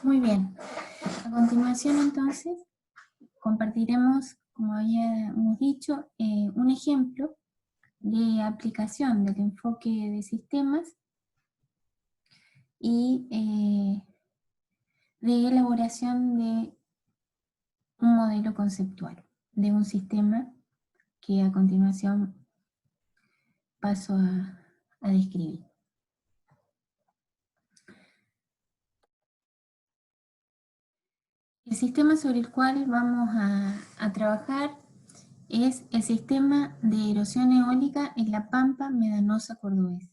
Muy bien. A continuación, entonces, compartiremos, como habíamos dicho, un ejemplo de aplicación del enfoque de sistemas y de elaboración de un modelo conceptual de un sistema que a continuación paso a describir. El sistema sobre el cual vamos a trabajar es el sistema de erosión eólica en la Pampa Medanosa cordobesa.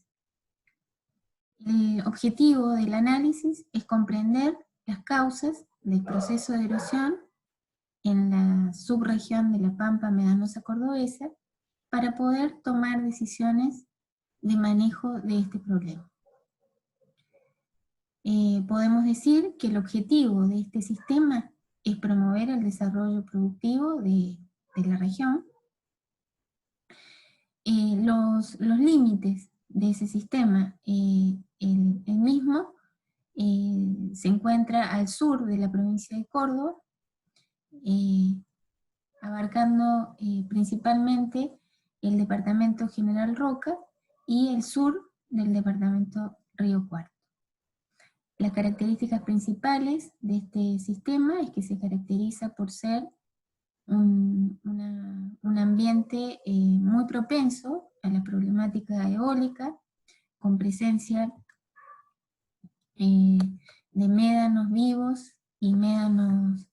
El objetivo del análisis es comprender las causas del proceso de erosión en la subregión de la Pampa Medanosa cordobesa para poder tomar decisiones de manejo de este problema. Podemos decir que el objetivo de este sistema es promover el desarrollo productivo de la región. Los límites de ese sistema, el mismo se encuentra al sur de la provincia de Córdoba, abarcando principalmente el departamento General Roca y el sur del departamento Río Cuarto. Las características principales de este sistema es que se caracteriza por ser un ambiente muy propenso a la problemática eólica, con presencia de médanos vivos y médanos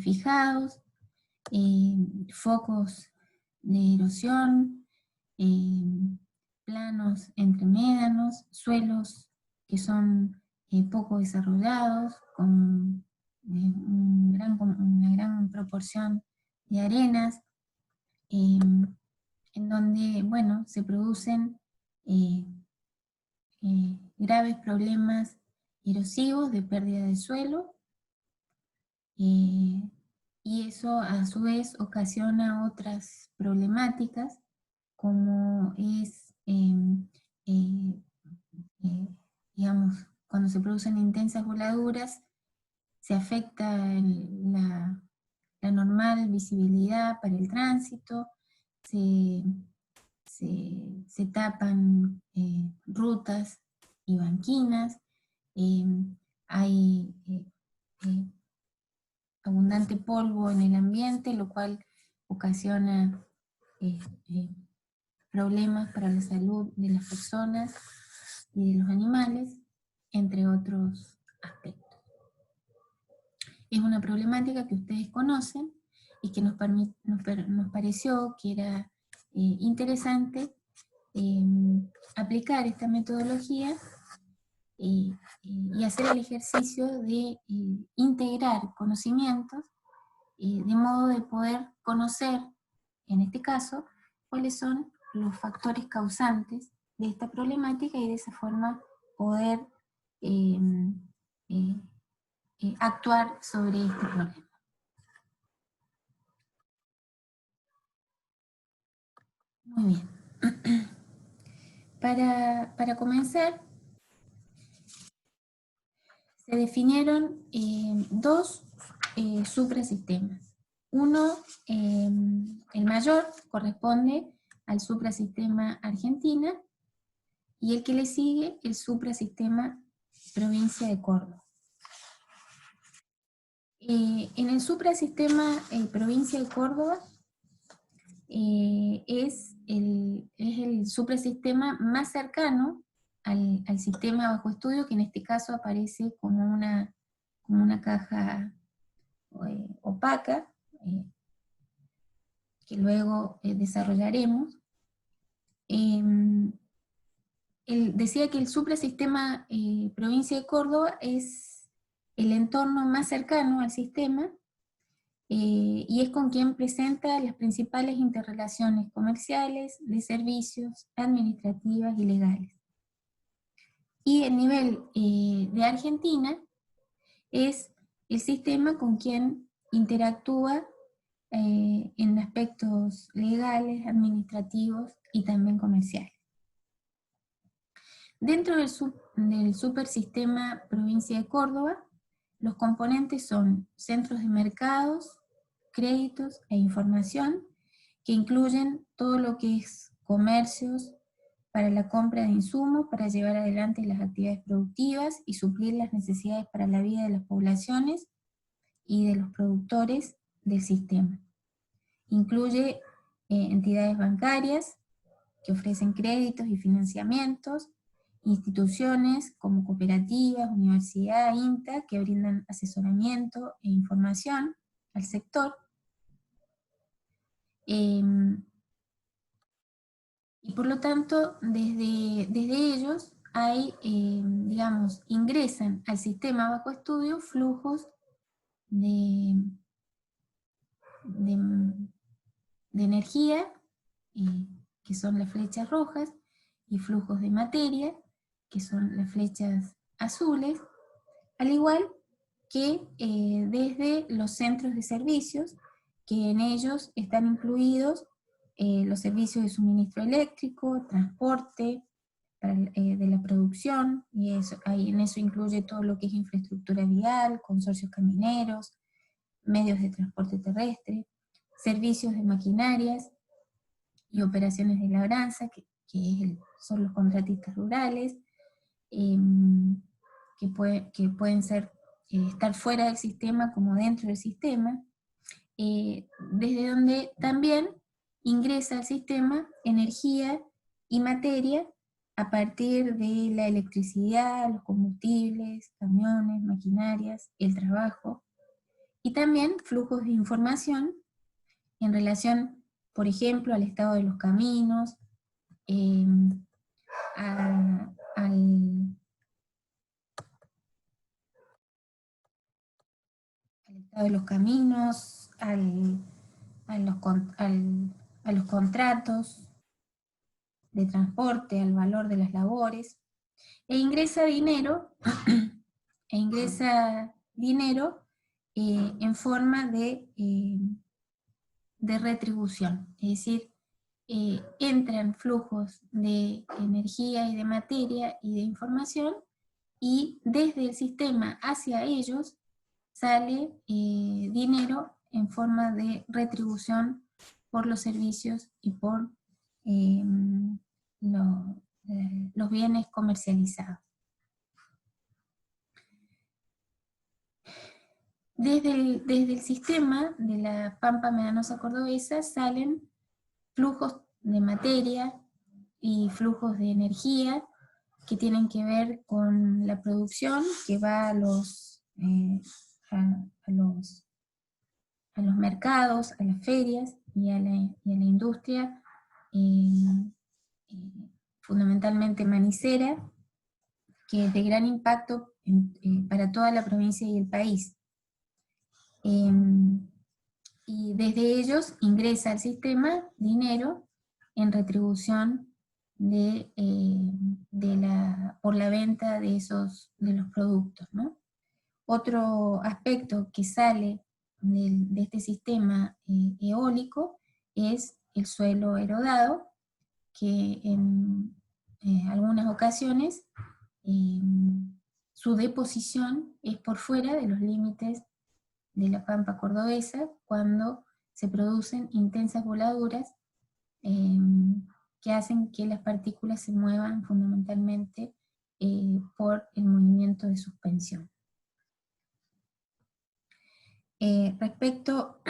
fijados, focos de erosión, planos entre médanos, suelos que son poco desarrollados, con una gran proporción de arenas, en donde, bueno, se producen graves problemas erosivos de pérdida de suelo, y eso a su vez ocasiona otras problemáticas, como es, digamos, cuando se producen intensas voladuras, se afecta la normal visibilidad para el tránsito, se tapan rutas y banquinas, hay abundante polvo en el ambiente, lo cual ocasiona eh, eh, problemas para la salud de las personas y de los animales, entre otros aspectos. Es una problemática que ustedes conocen y que nos pareció que era interesante aplicar esta metodología y hacer el ejercicio de integrar conocimientos de modo de poder conocer, en este caso, cuáles son los factores causantes de esta problemática y de esa forma poder eh, eh, actuar sobre este problema. Muy bien. Para comenzar, se definieron dos suprasistemas. Uno, el mayor, corresponde al suprasistema Argentina, y el que le sigue, el suprasistema provincia de Córdoba. En el suprasistema provincia de Córdoba es el suprasistema más cercano al sistema bajo estudio, que en este caso aparece como una caja opaca, que luego desarrollaremos. Decía que el suprasistema provincia de Córdoba es el entorno más cercano al sistema, y es con quien presenta las principales interrelaciones comerciales, de servicios, administrativas y legales. Y el nivel de Argentina es el sistema con quien interactúa en aspectos legales, administrativos y también comerciales. Dentro del supersistema provincia de Córdoba, los componentes son centros de mercados, créditos e información, que incluyen todo lo que es comercios para la compra de insumos, para llevar adelante las actividades productivas y suplir las necesidades para la vida de las poblaciones y de los productores del sistema. Incluye entidades bancarias que ofrecen créditos y financiamientos, instituciones como cooperativas, universidad, INTA, que brindan asesoramiento e información al sector, y por lo tanto, desde ellos hay, digamos, ingresan al sistema bajo estudio flujos de, de, de energía, que son las flechas rojas, y flujos de materia, que son las flechas azules, al igual que desde los centros de servicios, que en ellos están incluidos los servicios de suministro eléctrico, transporte, de la producción, y eso, ahí en eso incluye todo lo que es infraestructura vial, consorcios camineros, medios de transporte terrestre, servicios de maquinarias y operaciones de labranza, que son los contratistas rurales, que pueden ser, estar fuera del sistema como dentro del sistema, desde donde también ingresa al sistema energía y materia a partir de la electricidad, los combustibles, camiones, maquinarias, el trabajo, y también flujos de información en relación, por ejemplo, al estado de los caminos, al estado de los caminos, a los contratos de transporte, al valor de las labores, e ingresa dinero, en forma de retribución, es decir, entran flujos de energía y de materia y de información, y desde el sistema hacia ellos sale dinero en forma de retribución por los servicios y por los bienes comercializados. Desde el sistema de la Pampa Medanosa Cordobesa salen flujos de materia y flujos de energía que tienen que ver con la producción, que va a los mercados, a las ferias y a la industria, fundamentalmente manicera, que es de gran impacto para toda la provincia y el país. Y desde ellos ingresa al sistema dinero en retribución por la venta de los productos, ¿no? Otro aspecto que sale de este sistema eólico es el suelo erodado, que en algunas ocasiones su deposición es por fuera de los límites de la Pampa Cordobesa, cuando se producen intensas voladuras que hacen que las partículas se muevan fundamentalmente por el movimiento de suspensión. Respecto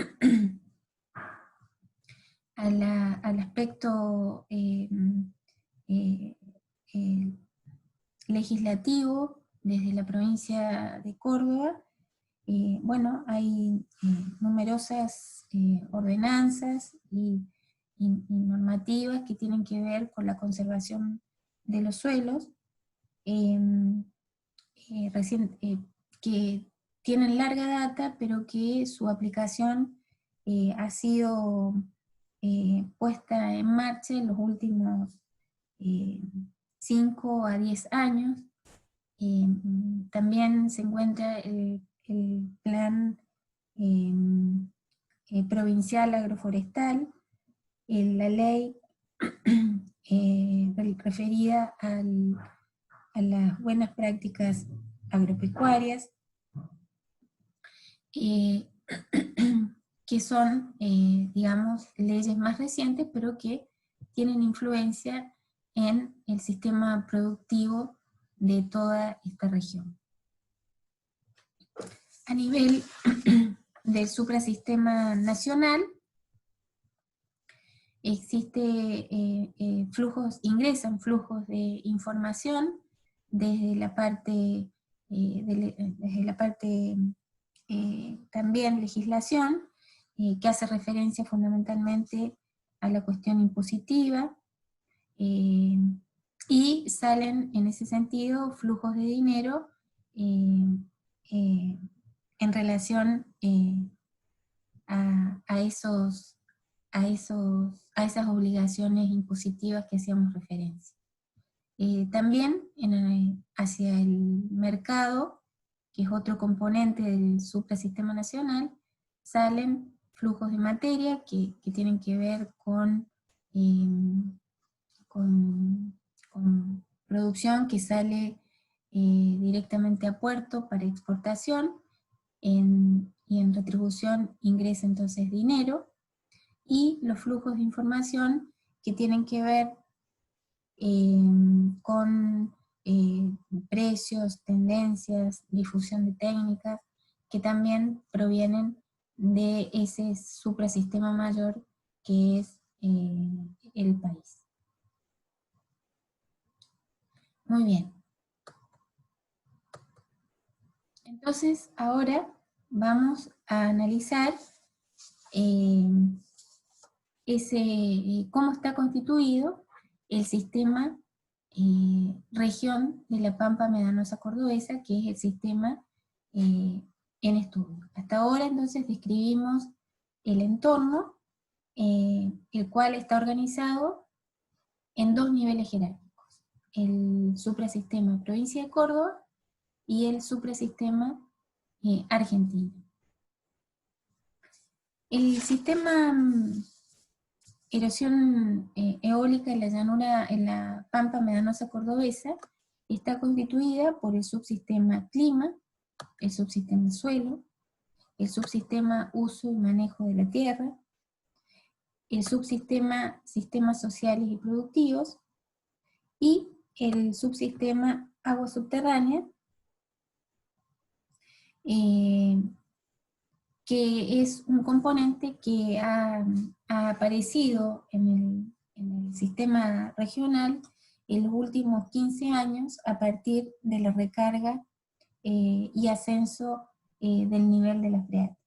al aspecto legislativo, desde la provincia de Córdoba, bueno, hay numerosas ordenanzas y normativas que tienen que ver con la conservación de los suelos, que tienen larga data, pero que su aplicación ha sido puesta en marcha en los últimos 5 a 10 años. También se encuentra el plan provincial agroforestal, la ley referida a las buenas prácticas agropecuarias, eh, que son, digamos, leyes más recientes, pero que tienen influencia en el sistema productivo de toda esta región. A nivel del suprasistema nacional, ingresan flujos de información desde la parte, también legislación, que hace referencia fundamentalmente a la cuestión impositiva, y salen en ese sentido flujos de dinero en relación a esas obligaciones impositivas que hacíamos referencia. También hacia el mercado, que es otro componente del suprasistema nacional, salen flujos de materia que tienen que ver con producción que sale directamente a puerto para exportación, y en retribución ingresa entonces dinero, y los flujos de información que tienen que ver con precios, tendencias, difusión de técnicas, que también provienen de ese suprasistema mayor que es el país. Muy bien. Entonces, ahora vamos a analizar cómo está constituido el sistema región de la Pampa Medanosa Cordobesa, que es el sistema en estudio. Hasta ahora entonces describimos el entorno, el cual está organizado en dos niveles jerárquicos: el suprasistema provincia de Córdoba y el suprasistema argentino. El sistema erosión eólica en la llanura, en la Pampa Medanosa Cordobesa, está constituida por el subsistema clima, el subsistema suelo, el subsistema uso y manejo de la tierra, el subsistema sistemas sociales y productivos, y el subsistema agua subterránea, que es un componente que ha aparecido en el sistema regional en los últimos 15 años a partir de la recarga y ascenso del nivel de las freáticas.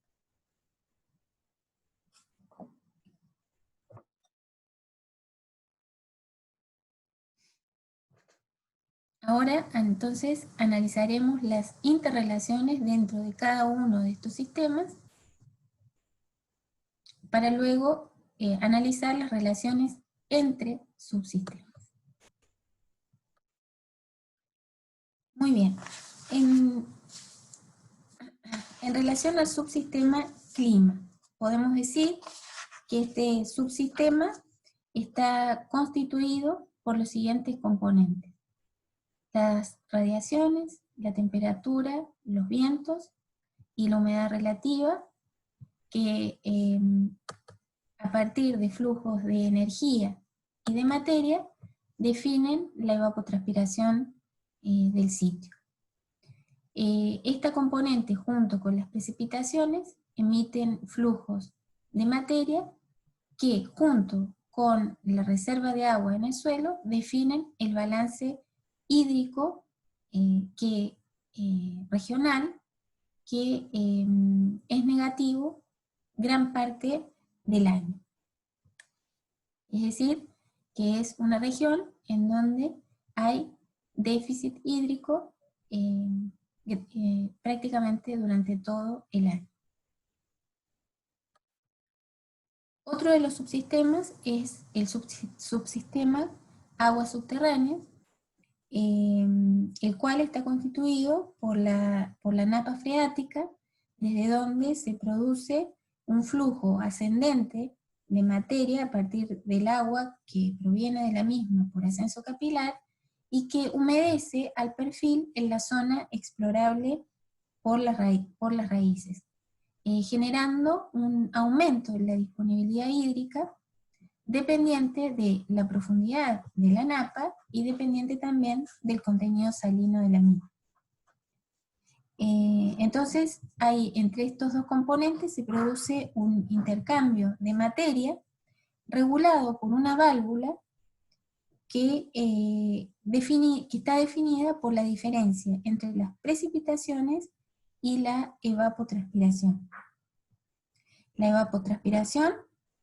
Ahora entonces analizaremos las interrelaciones dentro de cada uno de estos sistemas, para luego analizar las relaciones entre subsistemas. Muy bien. En relación al subsistema clima, podemos decir que este subsistema está constituido por los siguientes componentes: las radiaciones, la temperatura, los vientos y la humedad relativa, que a partir de flujos de energía y de materia definen la evapotranspiración del sitio. Esta componente, junto con las precipitaciones, emiten flujos de materia que, junto con la reserva de agua en el suelo, definen el balance hídrico regional, que es negativo gran parte del año. Es decir, que es una región en donde hay déficit hídrico prácticamente durante todo el año. Otro de los subsistemas es el subsistema aguas subterráneas, el cual está constituido por la napa freática, desde donde se produce un flujo ascendente de materia a partir del agua que proviene de la misma por ascenso capilar, y que humedece al perfil en la zona explorable por las raíces. generando un aumento en la disponibilidad hídrica dependiente de la profundidad de la napa y dependiente también del contenido salino de la misma. Entonces, entre estos dos componentes se produce un intercambio de materia regulado por una válvula que está definida por la diferencia entre las precipitaciones y la evapotranspiración. La evapotranspiración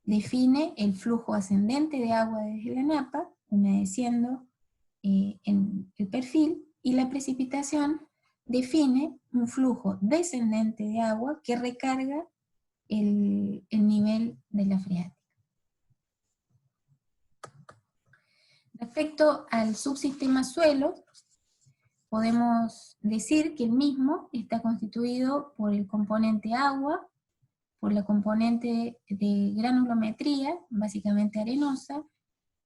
define el flujo ascendente de agua desde la napa, humedeciendo en el perfil, y la precipitación define un flujo descendente de agua que recarga el nivel de la freática. Respecto al subsistema suelo, podemos decir que el mismo está constituido por el componente agua, por la componente de granulometría, básicamente arenosa,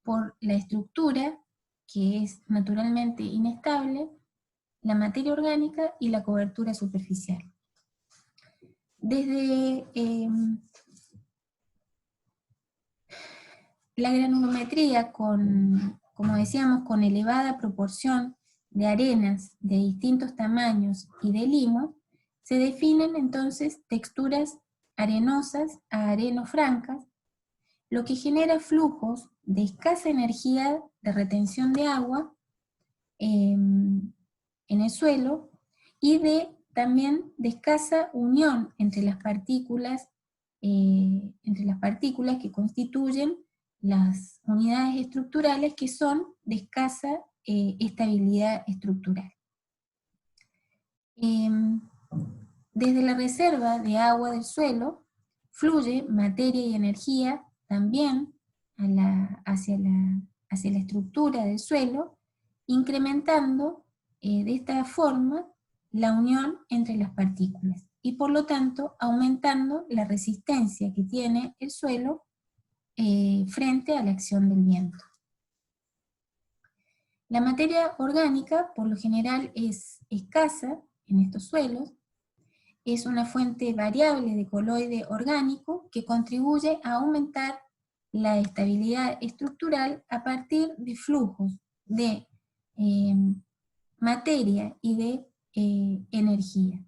por la estructura, que es naturalmente inestable, la materia orgánica y la cobertura superficial. Desde la granulometría, como decíamos, con elevada proporción de arenas de distintos tamaños y de limos, se definen entonces texturas arenosas a arenofrancas, lo que genera flujos de escasa energía de retención de agua en el suelo, y también de escasa unión entre las partículas que constituyen las unidades estructurales, que son de escasa estabilidad estructural. Desde la reserva de agua del suelo fluye materia y energía también hacia la estructura del suelo, incrementando de esta forma la unión entre las partículas, y por lo tanto aumentando la resistencia que tiene el suelo frente a la acción del viento. La materia orgánica, por lo general, es escasa en estos suelos, es una fuente variable de coloide orgánico que contribuye a aumentar la estabilidad estructural a partir de flujos de materia y de energía.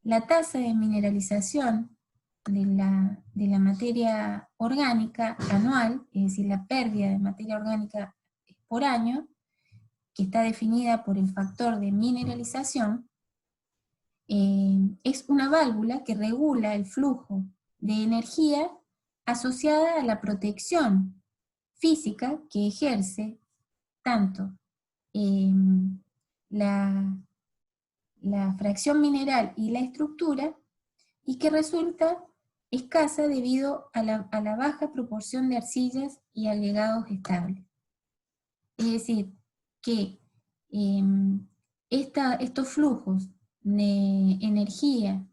La tasa de mineralización de la materia orgánica anual, es decir, la pérdida de materia orgánica por año, que está definida por el factor de mineralización, es una válvula que regula el flujo de energía asociada a la protección física que ejerce tanto la fracción mineral y la estructura, y que resulta escasa debido a la baja proporción de arcillas y agregados estables. Es decir, que estos flujos de energía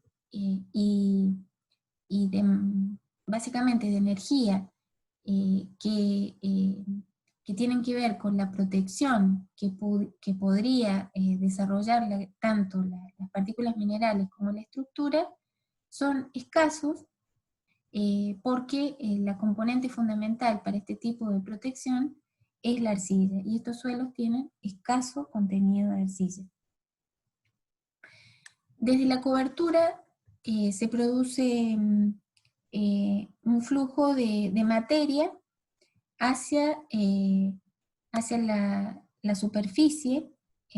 básicamente de energía que tienen que ver con la protección que podría desarrollar tanto las partículas minerales como la estructura, son escasos porque la componente fundamental para este tipo de protección es la arcilla, y estos suelos tienen escaso contenido de arcilla. Desde la cobertura se produce un flujo de materia hacia la superficie,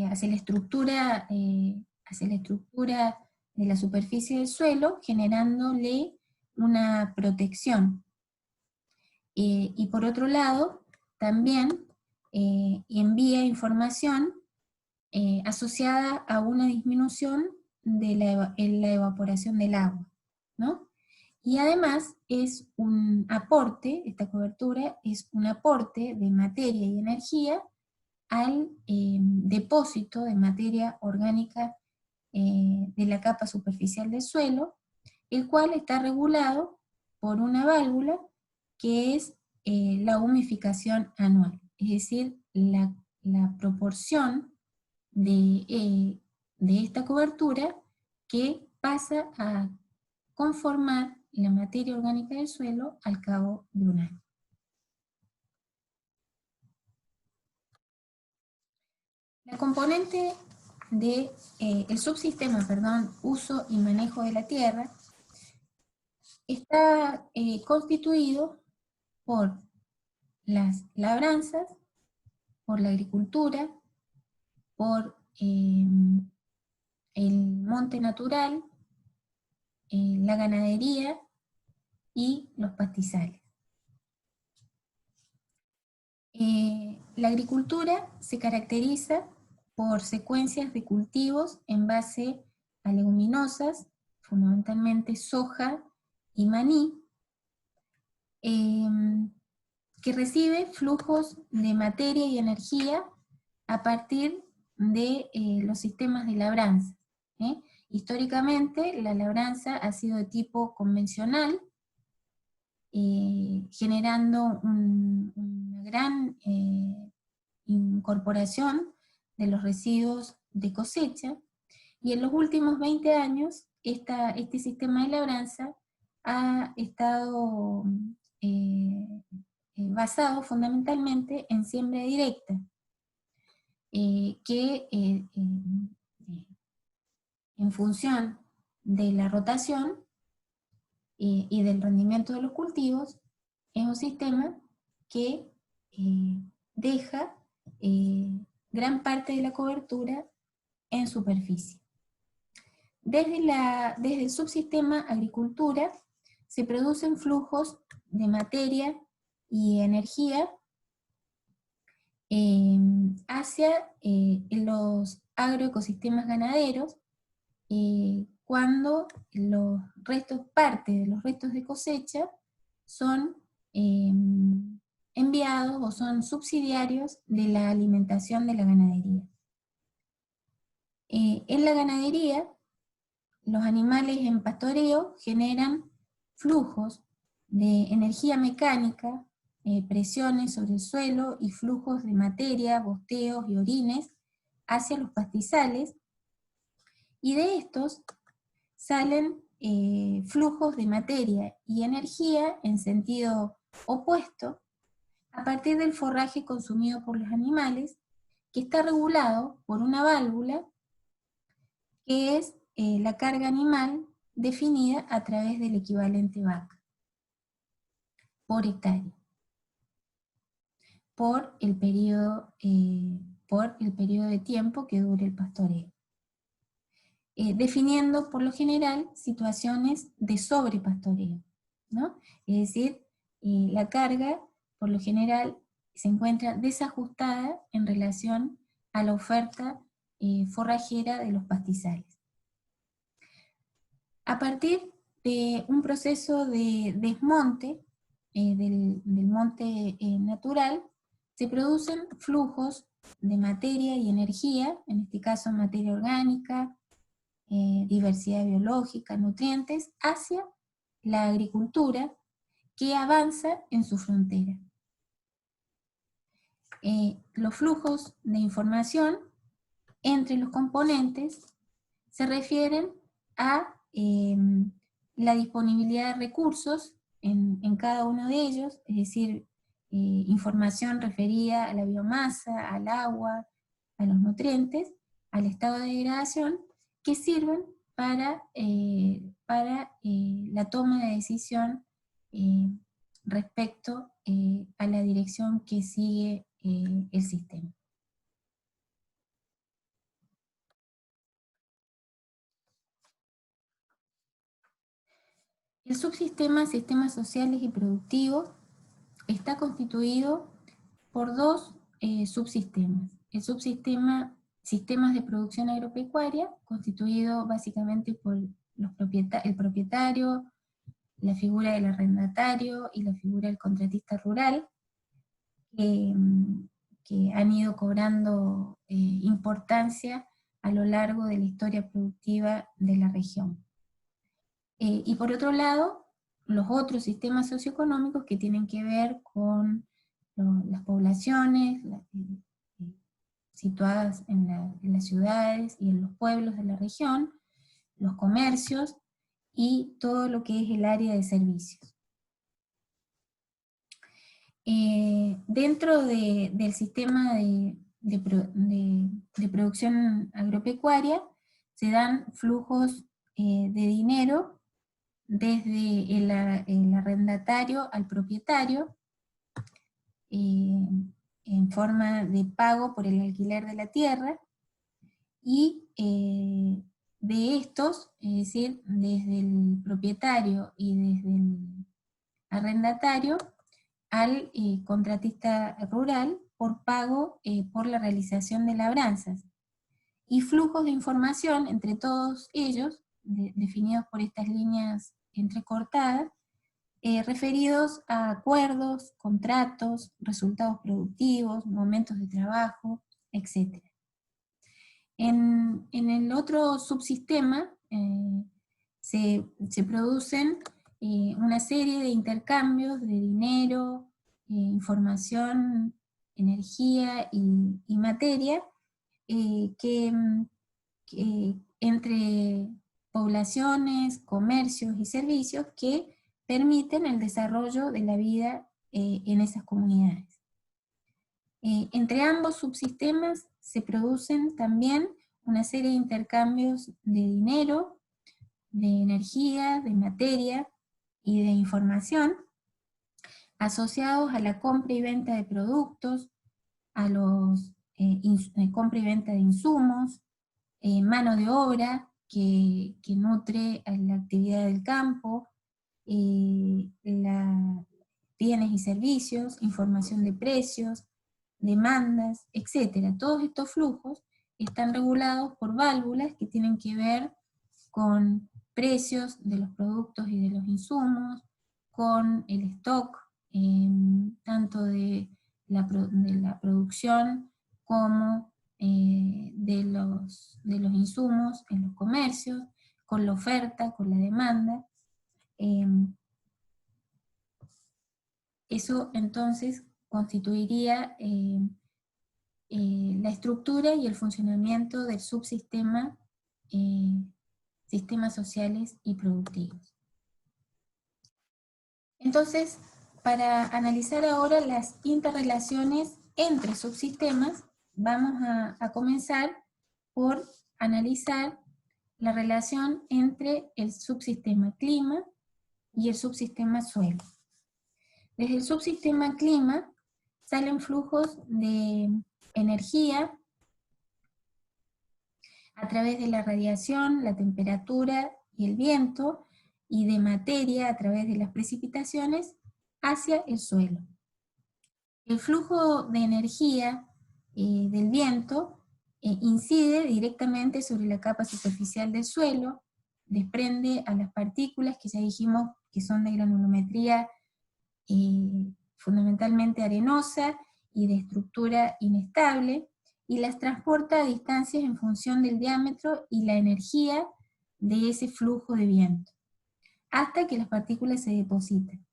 hacia la estructura de la superficie del suelo, generándole una protección. Y por otro lado, también envía información asociada a una disminución en la evaporación del agua, ¿no? Y además es un aporte, esta cobertura es un aporte de materia y energía al depósito de materia orgánica de la capa superficial del suelo, el cual está regulado por una válvula que es la humificación anual, es decir, la proporción de esta cobertura que pasa a conformar la materia orgánica del suelo al cabo de un año. La componente de el subsistema, perdón, uso y manejo de la tierra está constituido por las labranzas, por la agricultura, por el monte natural, la ganadería y los pastizales. La agricultura se caracteriza por secuencias de cultivos en base a leguminosas, fundamentalmente soja y maní, que recibe flujos de materia y energía a partir de los sistemas de labranza. Históricamente la labranza ha sido de tipo convencional, generando una gran incorporación de los residuos de cosecha, y en los últimos 20 años este sistema de labranza ha estado basado fundamentalmente en siembra directa, que en función de la rotación y del rendimiento de los cultivos, es un sistema que deja gran parte de la cobertura en superficie. Desde el subsistema agricultura se producen flujos de materia y energía hacia los agroecosistemas ganaderos, cuando parte de los restos de cosecha son enviados o son subsidiarios de la alimentación de la ganadería. En la ganadería, los animales en pastoreo generan flujos de energía mecánica, presiones sobre el suelo y flujos de materia, bosteos y orines hacia los pastizales, y de estos salen flujos de materia y energía en sentido opuesto a partir del forraje consumido por los animales, que está regulado por una válvula que es la carga animal definida a través del equivalente vaca por hectárea, por el periodo de tiempo que dure el pastoreo, definiendo por lo general situaciones de sobrepastoreo, ¿no? Es decir, la carga por lo general se encuentra desajustada en relación a la oferta forrajera de los pastizales. A partir de un proceso de desmonte del monte natural, se producen flujos de materia y energía, en este caso materia orgánica, diversidad biológica, nutrientes, hacia la agricultura, que avanza en su frontera. Los flujos de información entre los componentes se refieren a la disponibilidad de recursos en cada uno de ellos, es decir, información referida a la biomasa, al agua, a los nutrientes, al estado de degradación, que sirven para la toma de decisión respecto a la dirección que sigue el sistema. El subsistema sistemas sociales y productivos está constituido por dos subsistemas. El subsistema sistemas de producción agropecuaria, constituido básicamente por el propietario, la figura del arrendatario y la figura del contratista rural, que han ido cobrando importancia a lo largo de la historia productiva de la región. Y por otro lado, los otros sistemas socioeconómicos que tienen que ver con las poblaciones situadas en las ciudades y en los pueblos de la región, los comercios, y todo lo que es el área de servicios. Dentro del sistema de producción agropecuaria se dan flujos de dinero desde el arrendatario al propietario, en forma de pago por el alquiler de la tierra, y de estos, es decir, desde el propietario y desde el arrendatario, al contratista rural por pago por la realización de labranzas, y flujos de información entre todos ellos, definidos por estas líneas entrecortadas, referidos a acuerdos, contratos, resultados productivos, momentos de trabajo, etc. En el otro subsistema se producen una serie de intercambios de dinero, información, energía y materia, que entre poblaciones, comercios y servicios que permiten el desarrollo de la vida en esas comunidades. Entre ambos subsistemas se producen también una serie de intercambios de dinero, de energía, de materia y de información, asociados a la compra y venta de productos, a los compra y venta de insumos, mano de obra que nutre a la actividad del campo, bienes y servicios, información de precios, demandas, etc. Todos estos flujos están regulados por válvulas que tienen que ver con precios de los productos y de los insumos, con el stock, tanto de la producción como de los insumos en los comercios, con la oferta, con la demanda. Eso entonces constituiría la estructura y el funcionamiento del subsistema, sistemas sociales y productivos. Entonces, para analizar ahora las interrelaciones entre subsistemas, vamos a comenzar por analizar la relación entre el subsistema clima y el subsistema suelo. Desde el subsistema clima salen flujos de energía a través de la radiación, la temperatura y el viento, y de materia a través de las precipitaciones hacia el suelo. El flujo de energía del viento incide directamente sobre la capa superficial del suelo, desprende a las partículas que ya dijimos que son de granulometría fundamentalmente arenosa y de estructura inestable, y las transporta a distancias en función del diámetro y la energía de ese flujo de viento, hasta que las partículas se depositan.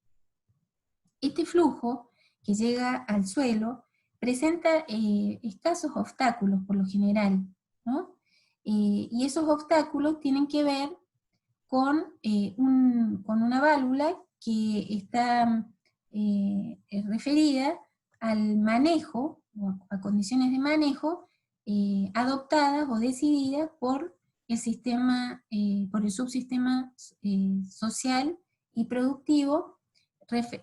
Este flujo que llega al suelo presenta escasos obstáculos por lo general, ¿no? Y esos obstáculos tienen que ver con una válvula que está referida al manejo, o a condiciones de manejo, adoptadas o decididas por el sistema, por el subsistema social y productivo,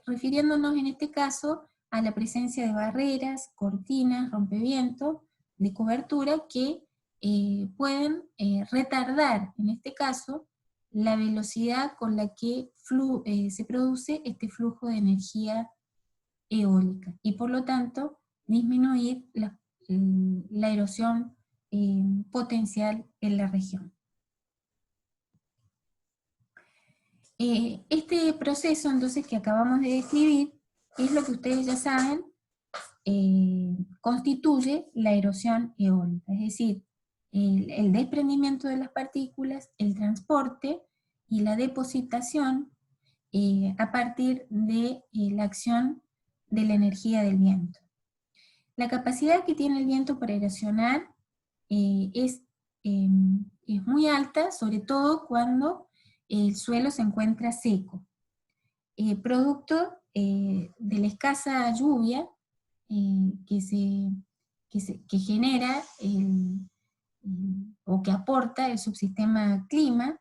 refiriéndonos en este caso a la presencia de barreras, cortinas, rompevientos, de cobertura que pueden retardar, en este caso, la velocidad con la que se produce este flujo de energía eólica, y por lo tanto disminuir la erosión potencial en la región. Este proceso entonces que acabamos de describir es lo que ustedes ya saben, constituye la erosión eólica, es decir, el desprendimiento de las partículas, el transporte y la depositación a partir de la acción de la energía del viento. La capacidad que tiene el viento para erosionar es muy alta, sobre todo cuando el suelo se encuentra seco, producto de la escasa lluvia que genera o que aporta el subsistema clima,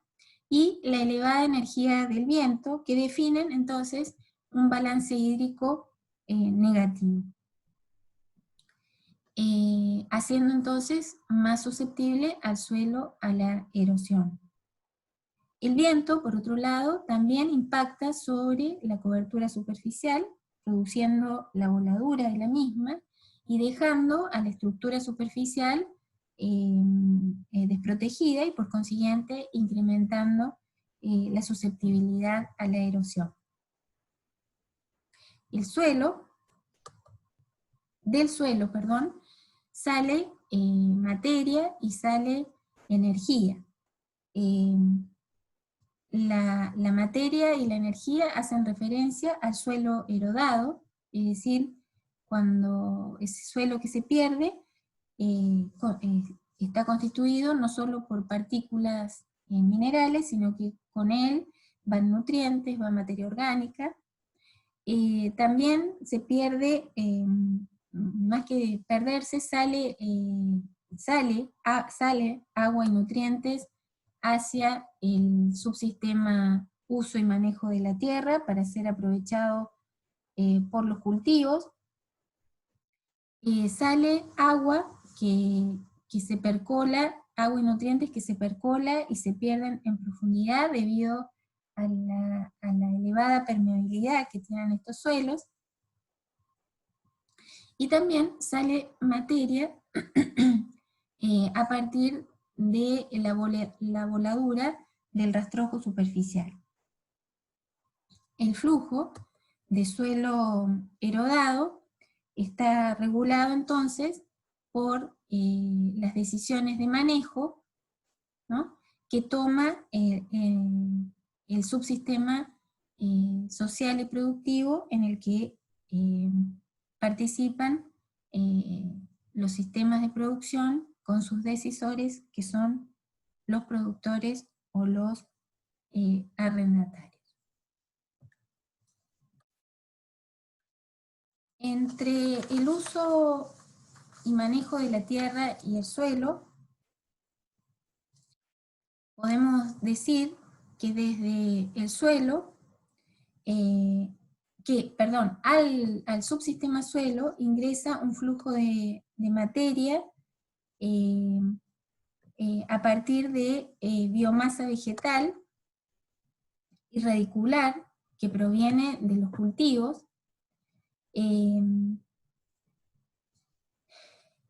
y la elevada energía del viento, que definen entonces un balance hídrico negativo, haciendo entonces más susceptible al suelo a la erosión. El viento, por otro lado, también impacta sobre la cobertura superficial, produciendo la voladura de la misma y dejando a la estructura superficial desprotegida, y por consiguiente incrementando la susceptibilidad a la erosión. Del suelo, sale materia y sale energía. La materia y la energía hacen referencia al suelo erodado, es decir, cuando ese suelo que se pierde está constituido no solo por partículas minerales, sino que con él van nutrientes, va materia orgánica. También se pierde, más que perderse, sale agua y nutrientes hacia el subsistema uso y manejo de la tierra para ser aprovechado por los cultivos. Sale agua que se percola, agua y nutrientes que se percola y se pierden en profundidad debido a la elevada permeabilidad que tienen estos suelos. Y también sale materia a partir de la voladura del rastrojo superficial. El flujo de suelo erodado está regulado entonces por las decisiones de manejo, ¿no?, que toma el subsistema social y productivo en el que participan los sistemas de producción con sus decisores, que son los productores o los arrendatarios. Entre el uso y manejo de la tierra y el suelo, podemos decir que desde el suelo, al subsistema suelo ingresa un flujo de materia a partir de biomasa vegetal y radicular que proviene de los cultivos,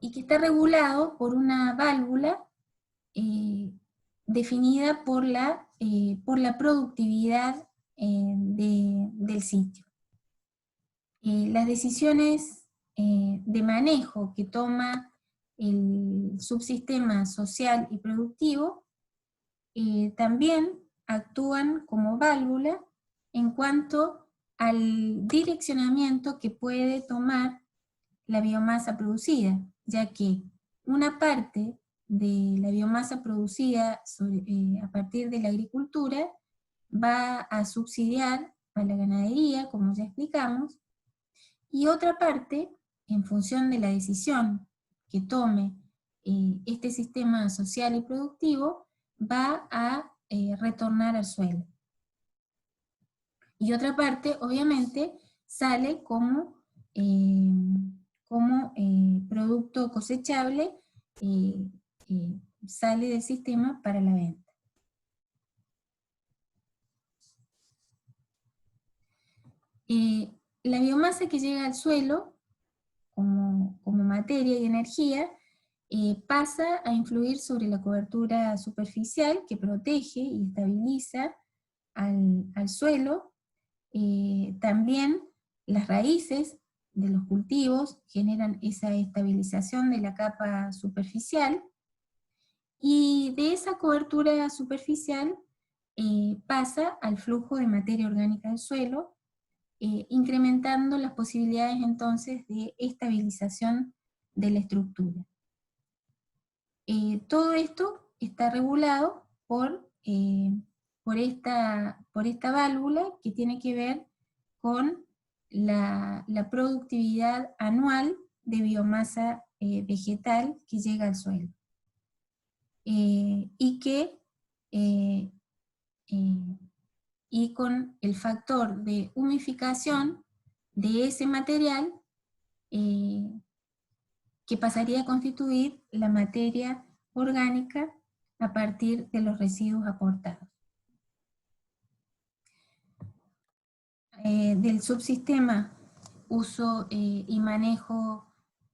y que está regulado por una válvula definida por la productividad del sitio. Las decisiones de manejo que toma el subsistema social y productivo también actúan como válvula en cuanto al direccionamiento que puede tomar la biomasa producida, ya que una parte de la biomasa producida a partir de la agricultura va a subsidiar a la ganadería, como ya explicamos, y otra parte, en función de la decisión que tome este sistema social y productivo, va a retornar al suelo. Y otra parte, obviamente, sale como producto cosechable, sale del sistema para la venta. La biomasa que llega al suelo, como materia y energía, pasa a influir sobre la cobertura superficial que protege y estabiliza al suelo. También las raíces de los cultivos generan esa estabilización de la capa superficial, y de esa cobertura superficial pasa al flujo de materia orgánica del suelo, incrementando las posibilidades entonces de estabilización de la estructura. Todo esto está regulado por por esta válvula que tiene que ver con la productividad anual de biomasa vegetal que llega al suelo. Y con el factor de humificación de ese material que pasaría a constituir la materia orgánica a partir de los residuos aportados. Del subsistema uso y manejo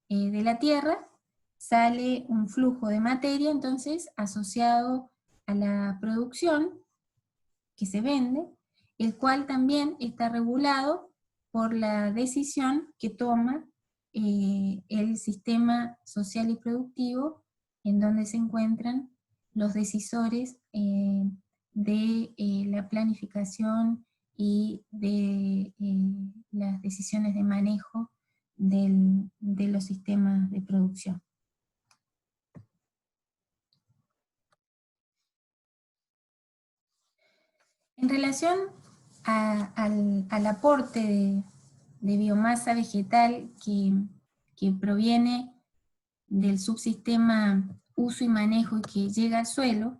de la tierra, sale un flujo de materia, entonces, asociado a la producción que se vende, el cual también está regulado por la decisión que toma el sistema social y productivo, en donde se encuentran los decisores de la planificación y de las decisiones de manejo de los sistemas de producción. En relación al aporte de biomasa vegetal que proviene del subsistema uso y manejo y que llega al suelo,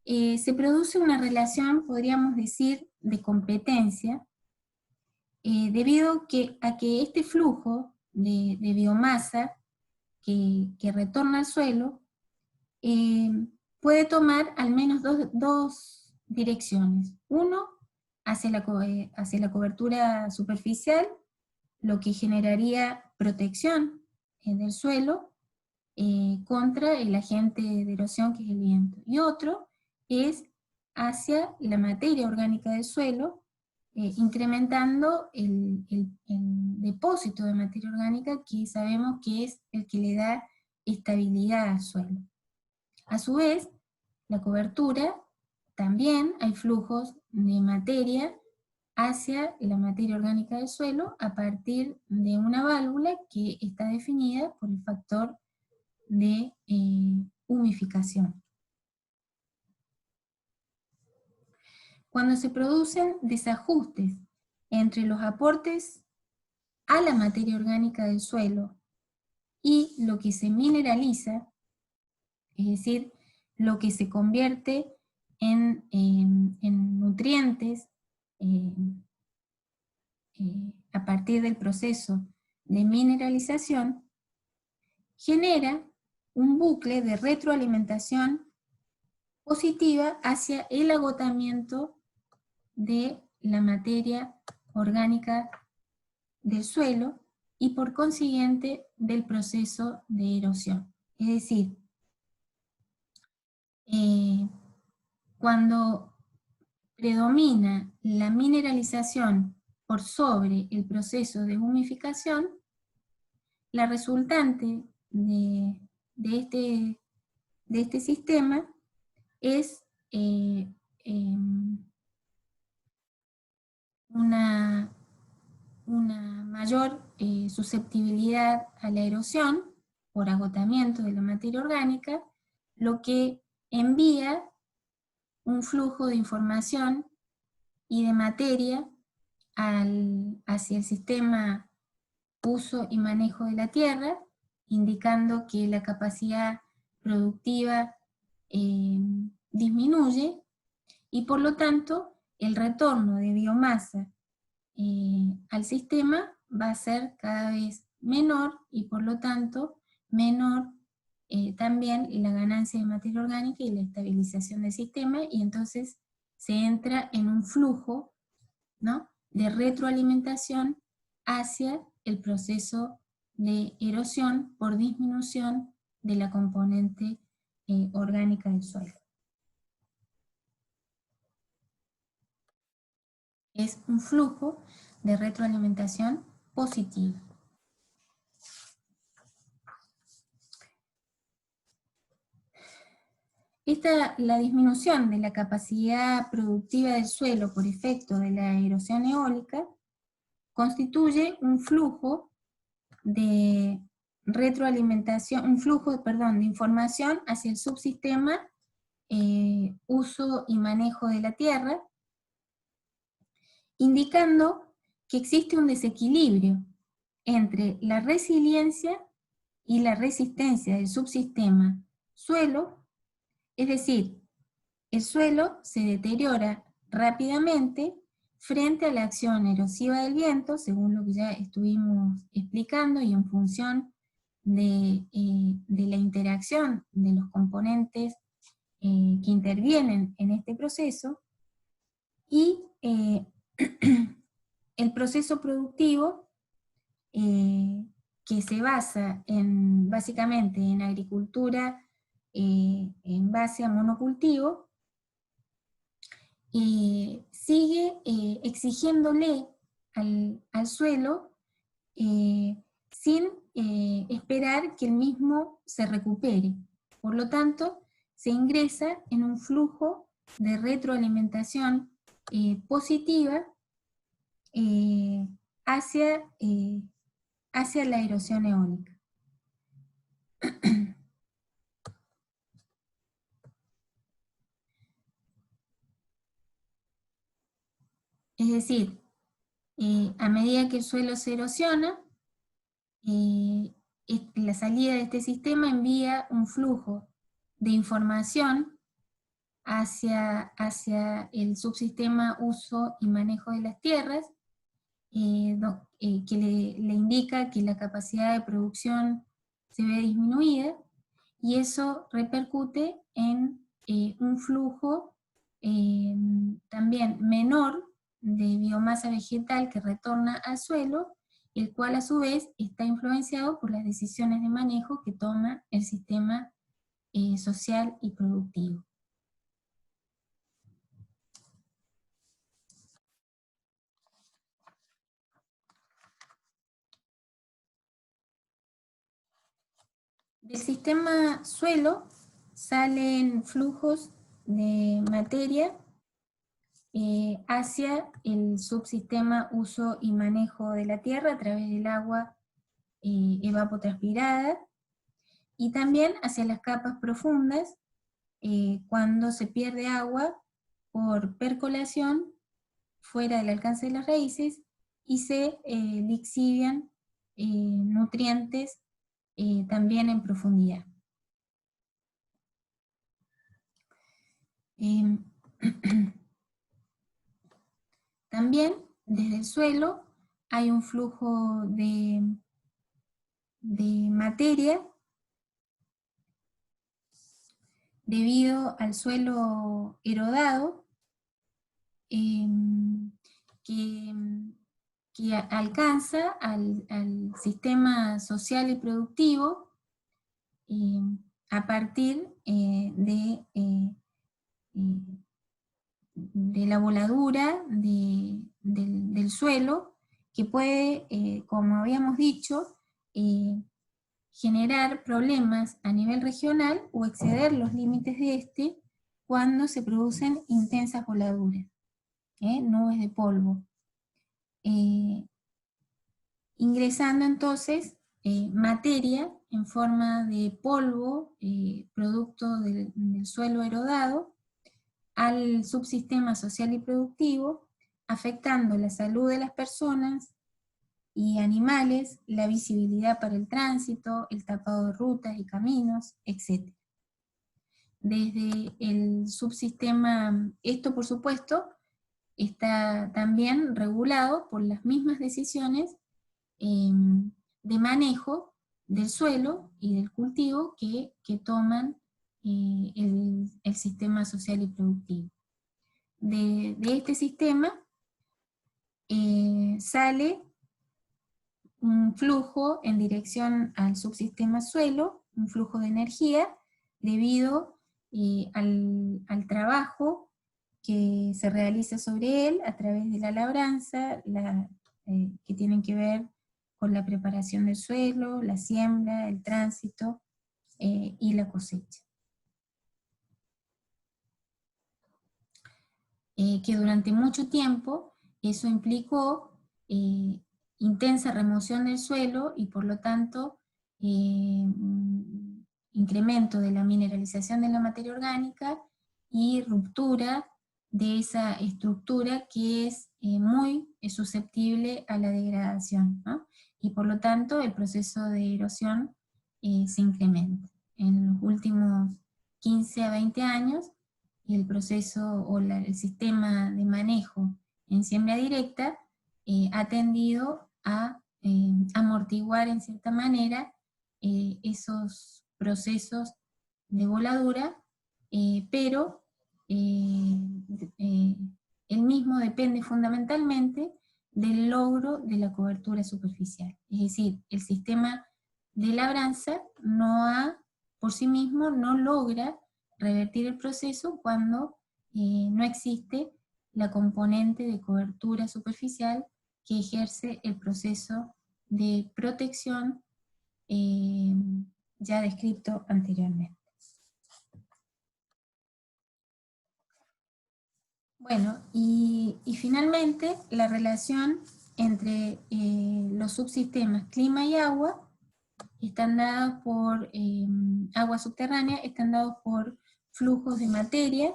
se produce una relación, podríamos decir, de competencia, debido a que este flujo de biomasa que retorna al suelo puede tomar al menos dos direcciones. Uno, hacia la cobertura superficial, lo que generaría protección del suelo contra el agente de erosión que es el viento. Y otro es hacia la materia orgánica del suelo, incrementando el depósito de materia orgánica que sabemos que es el que le da estabilidad al suelo. A su vez, la cobertura, también hay flujos de materia hacia la materia orgánica del suelo a partir de una válvula que está definida por el factor de humificación. Cuando se producen desajustes entre los aportes a la materia orgánica del suelo y lo que se mineraliza, es decir, lo que se convierte en nutrientes a partir del proceso de mineralización, genera un bucle de retroalimentación positiva hacia el agotamiento de la materia orgánica del suelo y por consiguiente del proceso de erosión. Es decir, cuando predomina la mineralización por sobre el proceso de humificación, la resultante de este sistema es una mayor susceptibilidad a la erosión por agotamiento de la materia orgánica, lo que envía un flujo de información y de materia hacia el sistema uso y manejo de la tierra, indicando que la capacidad productiva disminuye, y por lo tanto el retorno de biomasa al sistema va a ser cada vez menor, y por lo tanto menor también la ganancia de materia orgánica y la estabilización del sistema, y entonces se entra en un flujo, ¿no?, de retroalimentación hacia el proceso de erosión por disminución de la componente orgánica del suelo. Es un flujo de retroalimentación positiva. La disminución de la capacidad productiva del suelo por efecto de la erosión eólica constituye un flujo de retroalimentación, de información hacia el subsistema uso uso y manejo de la tierra, indicando que existe un desequilibrio entre la resiliencia y la resistencia del subsistema suelo, es decir, el suelo se deteriora rápidamente frente a la acción erosiva del viento, según lo que ya estuvimos explicando, y en función de la interacción de los componentes que intervienen en este proceso, y el proceso productivo que se basa básicamente en agricultura en base a monocultivo, sigue exigiéndole al suelo sin esperar que el mismo se recupere. Por lo tanto, se ingresa en un flujo de retroalimentación positiva hacia la erosión eólica. Es decir, a medida que el suelo se erosiona, la salida de este sistema envía un flujo de información hacia el subsistema uso y manejo de las tierras, que le indica que la capacidad de producción se ve disminuida, y eso repercute en un flujo también menor de biomasa vegetal que retorna al suelo, el cual a su vez está influenciado por las decisiones de manejo que toma el sistema social y productivo. Del sistema suelo salen flujos de materia hacia el subsistema uso y manejo de la tierra a través del agua evapotranspirada, y también hacia las capas profundas cuando se pierde agua por percolación fuera del alcance de las raíces y se lixivian nutrientes también en profundidad. También desde el suelo hay un flujo de materia debido al suelo erodado, que alcanza al sistema social y productivo a partir de la voladura del suelo, que puede, como habíamos dicho, generar problemas a nivel regional o exceder los límites de este cuando se producen intensas voladuras, nubes de polvo. Ingresando entonces materia en forma de polvo, producto del suelo erodado, al subsistema social y productivo, afectando la salud de las personas y animales, la visibilidad para el tránsito, el tapado de rutas y caminos, etc. Desde el subsistema, esto por supuesto, está también regulado por las mismas decisiones de manejo del suelo y del cultivo que toman el sistema social y productivo. De este sistema sale un flujo en dirección al subsistema suelo, un flujo de energía, debido al trabajo que se realiza sobre él a través de la labranza, que tienen que ver con la preparación del suelo, la siembra, el tránsito y la cosecha. Que durante mucho tiempo eso implicó intensa remoción del suelo y por lo tanto incremento de la mineralización de la materia orgánica y ruptura de esa estructura que es muy susceptible a la degradación, ¿no? Y por lo tanto el proceso de erosión se incrementa. En los últimos 15 a 20 años, el proceso o el sistema de manejo en siembra directa ha tendido a amortiguar en cierta manera esos procesos de voladura, pero el mismo depende fundamentalmente del logro de la cobertura superficial. Es decir, el sistema de labranza por sí mismo no logra revertir el proceso cuando no existe la componente de cobertura superficial que ejerce el proceso de protección ya descrito anteriormente. Bueno, y finalmente la relación entre los subsistemas clima y agua están dados por agua subterránea, están dados por flujos de materia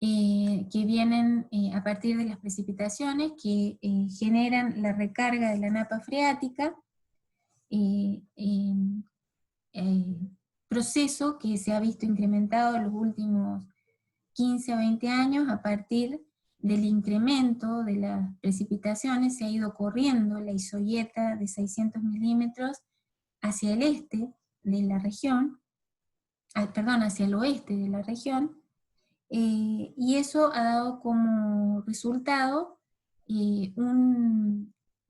que vienen a partir de las precipitaciones que generan la recarga de la napa freática, proceso que se ha visto incrementado en los últimos 15 a 20 años a partir del incremento de las precipitaciones. Se ha ido corriendo la isoyeta de 600 milímetros hacia el este de la región, hacia el oeste de la región, y eso ha dado como resultado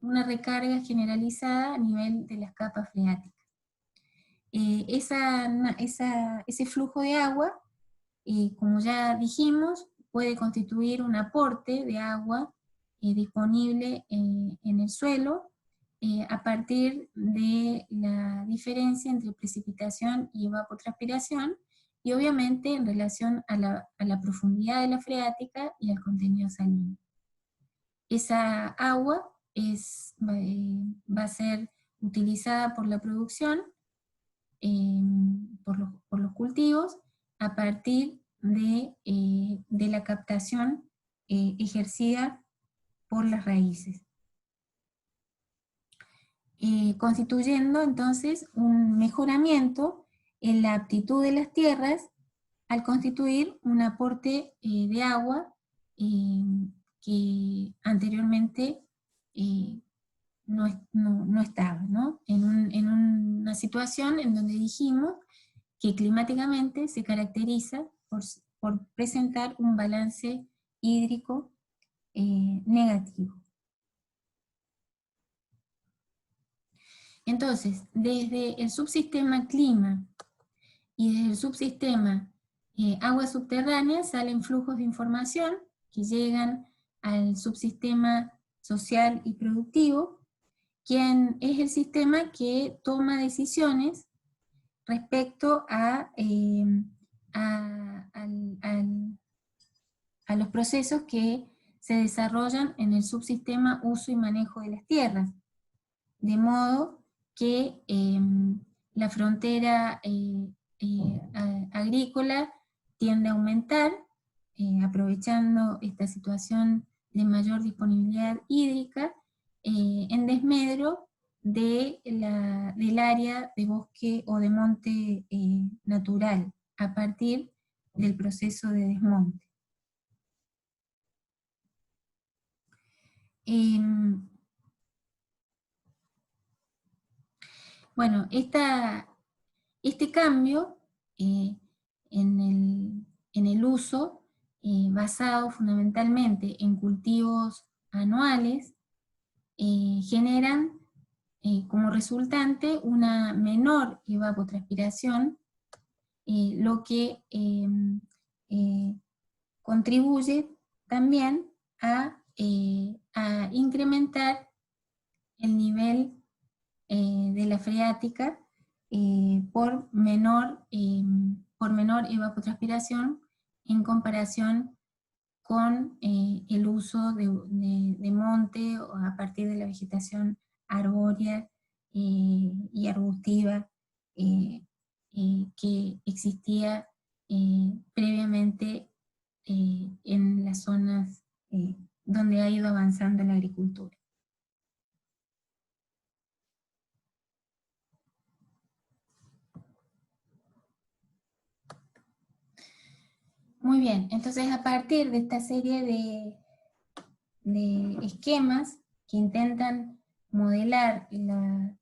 una recarga generalizada a nivel de las capas freáticas. Ese flujo de agua, como ya dijimos, puede constituir un aporte de agua disponible en el suelo a partir de la diferencia entre precipitación y evapotranspiración, y obviamente en relación a la profundidad de la freática y al contenido salino. Esa agua va a ser utilizada por la producción, por los cultivos, a partir de la captación ejercida por las raíces, constituyendo entonces un mejoramiento en la aptitud de las tierras al constituir un aporte de agua que anteriormente no estaba, ¿no? En una situación en donde dijimos que climáticamente se caracteriza por presentar un balance hídrico negativo. Entonces, desde el subsistema clima y desde el subsistema agua subterránea salen flujos de información que llegan al subsistema social y productivo, quien es el sistema que toma decisiones respecto a los procesos que se desarrollan en el subsistema uso y manejo de las tierras, de modo que la frontera agrícola tiende a aumentar, aprovechando esta situación de mayor disponibilidad hídrica, en desmedro del área de bosque o de monte natural, a partir del proceso de desmonte. Bueno, este cambio en el uso, basado fundamentalmente en cultivos anuales, generan como resultante una menor evapotranspiración, lo que contribuye también a incrementar el nivel de la freática por menor evapotranspiración en comparación con el uso de monte a partir de la vegetación arbórea y arbustiva que existía previamente en las zonas donde ha ido avanzando la agricultura. Muy bien, entonces a partir de esta serie de esquemas que intentan modelar las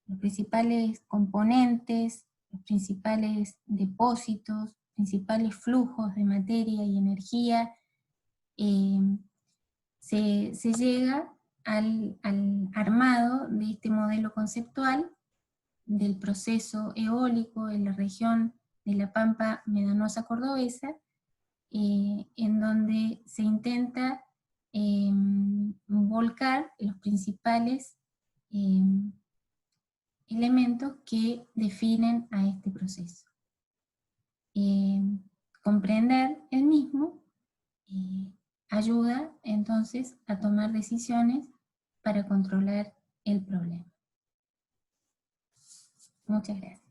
los principales componentes, los principales depósitos, principales flujos de materia y energía, se llega al armado de este modelo conceptual del proceso eólico en la región de la Pampa Medanosa Cordobesa, en donde se intenta volcar los principales elementos que definen a este proceso. Comprender el mismo ayuda entonces a tomar decisiones para controlar el problema. Muchas gracias.